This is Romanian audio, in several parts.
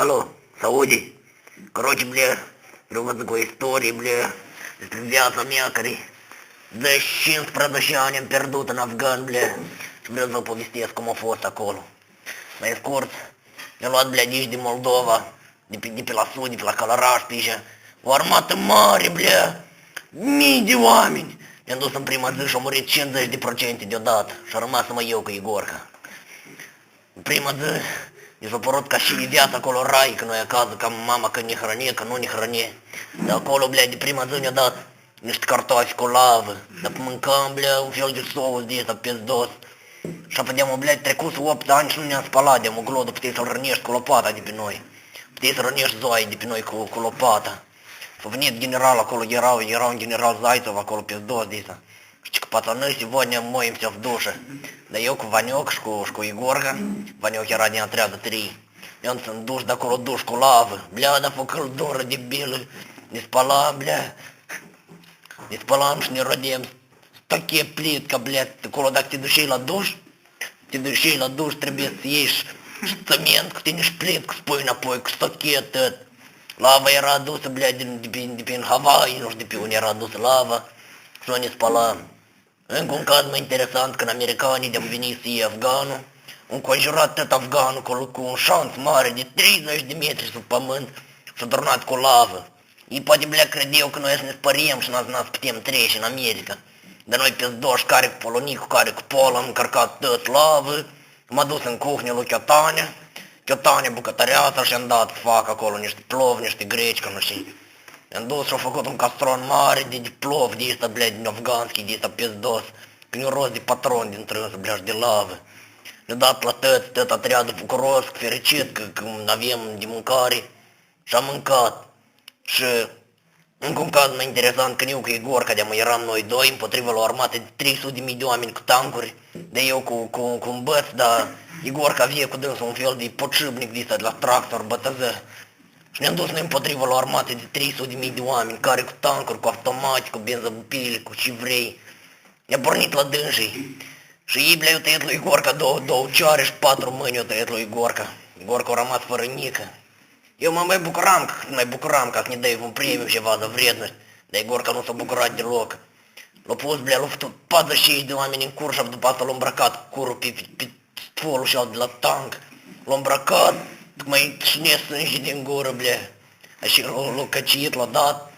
Алло, Сауди. Короче, бля, друга такой истории, бля, связан якорей. Защин с продощанием пердута на Афган, бля. Vreau povestesc cum a fost acolo. Mai scurt, ne-a luat, bля, nici din Moldova, de pe la sud, de pe la Călăraș, pe aici. O armată mare, bля, mii de oameni. Ne-am dus în prima zi și au murit 50% deodată. Și a rămas numai eu cu Igorca. În prima zi, mi s-a părut ca și viața acolo rai, că noi acasă, ca mama că ne hrănie, că nu ne hrănie. Dar acolo, bля, de prima zi ne-a dat niște cartofi cu lavă. Dar mâncam, bля, un fel de sous de ăsta pizdos. Și apoi, bля, trecut 8 ani și nu ne-am spălat, de-am glodul, puteai să-l rănești cu lopata de pe noi. Puteai să rănești zoai de pe noi cu lopata. S-a venit general acolo, era un general Zaitov acolo, pizdos de ăsta. Și că пацаны, сегодня моемся в душе. Да eu cu Vanioc și cu Igorca, Vanioc era din отряда 3. Eu în duș de acolo, duș cu lavă. Bля, dar făcăl doră de bilă. Ne spălam, bля. Ne spălam și ne rodem. Такие плитка, блядь, acolo dacă te duceai la duș, trebuie să ieși și cement, că tine și plitcă spui înapoi, cu stochet, tot. Lava era adusă, blядь, de prin Hawaii, nu știu de pe unde era adusă lava. Și noi ne spălam. Încă un caz mai interesant, când americanii de-am venit să iei Afganul, au înconjurat tot Afganul cu un șanț mare de 30 de metri sub pământ și-a turnat cu lavă. Ei poate, blea, credeau că noi să ne spăriem și n-ați putem trece în America. Dar noi pizdoși, care cu Polonicu, care cu Pol, am încărcat tot lavă, m-a dus în cuhnea lui Chiotania bucătăreasa și am dat să fac acolo niște plov, niște greci, că nu știu. I-am dus și-au făcut un castron mare de plov de ăsta, blea, din afganski, de ăsta pizdos, când eu rost de patron din trânsă, blea, și de lavă. Ne-a dat la tot atriadul bucuros, fericit, că avem de mâncare și am mâncat. Și încă un caz mai interesant, când eu cu Igorca, de-am eram noi doi, împotriva la o armată de 300.000 de oameni cu tancuri, de eu cu un băț, dar Igorca avea cu dânsul un fel de potrivnic de ăsta, de la tractor, bătăză. Și ne-am dus noi împotriva la o armată de 300.000 de oameni, care cu tancuri, cu automate, cu benzopile, cu ce vrei. Ne-a pornit la dânsii. Și ei, blea, eu tăiat lui Igorca două cioare și 4 mâini eu tăiat lui Igorca. Igorca a rămas fără nică. Eu mă mai bucuram că ne dai un premiu ceva de vrednost, dar Igorca nu s-a bucurat deloc. L-a pus, blea, l-a făcut 45 de oameni în cur și după asta l-a îmbrăcat cu curul pe stolul și de la tank. L-a îmbrăcat, tocmai șne sânge din gură, blea. Și l-a căcit, l-a dat.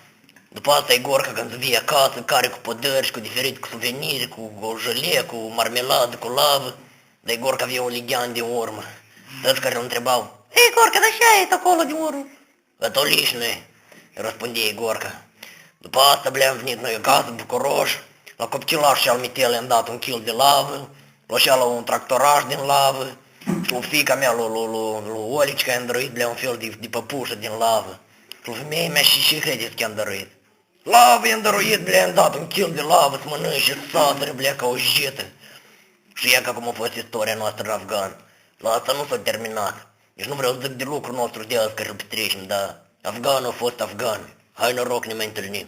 După asta Igorca când se vine acasă, care cu pădări, cu diferite, cu suveniri, cu gelee, cu marmeladă, cu lavă. Dar Igorca avea o lighean de urmă. Toți care îl întrebau, «Ei, Igorca, dar ce ai acolo de urmă?» «Это лишнее», răspundea Igorca. După asta, blea, am venit noi acasă, bucuroși, la copcilaș și al mitele le-am dat un kil de lavă, la un tractoraș din lavă, și lui fiica mea, lui Olicica, i-am dăruit, blea, un fel de păpușă din lavă. Și lui femeia mea și credeți că i-am dăruit. Lavă i-am dăruit, blea, am dat un kil de lavă să mănânci și satără, blea, ca o jită. Și ia că acum a fost istoria noastră în Afgan. La asta nu s-a terminat. Deci nu vreau să zic de lucrul nostru de azi care îl petrecem, dar Afganul a fost Afgan. Hai noroc, ne mai întâlnim.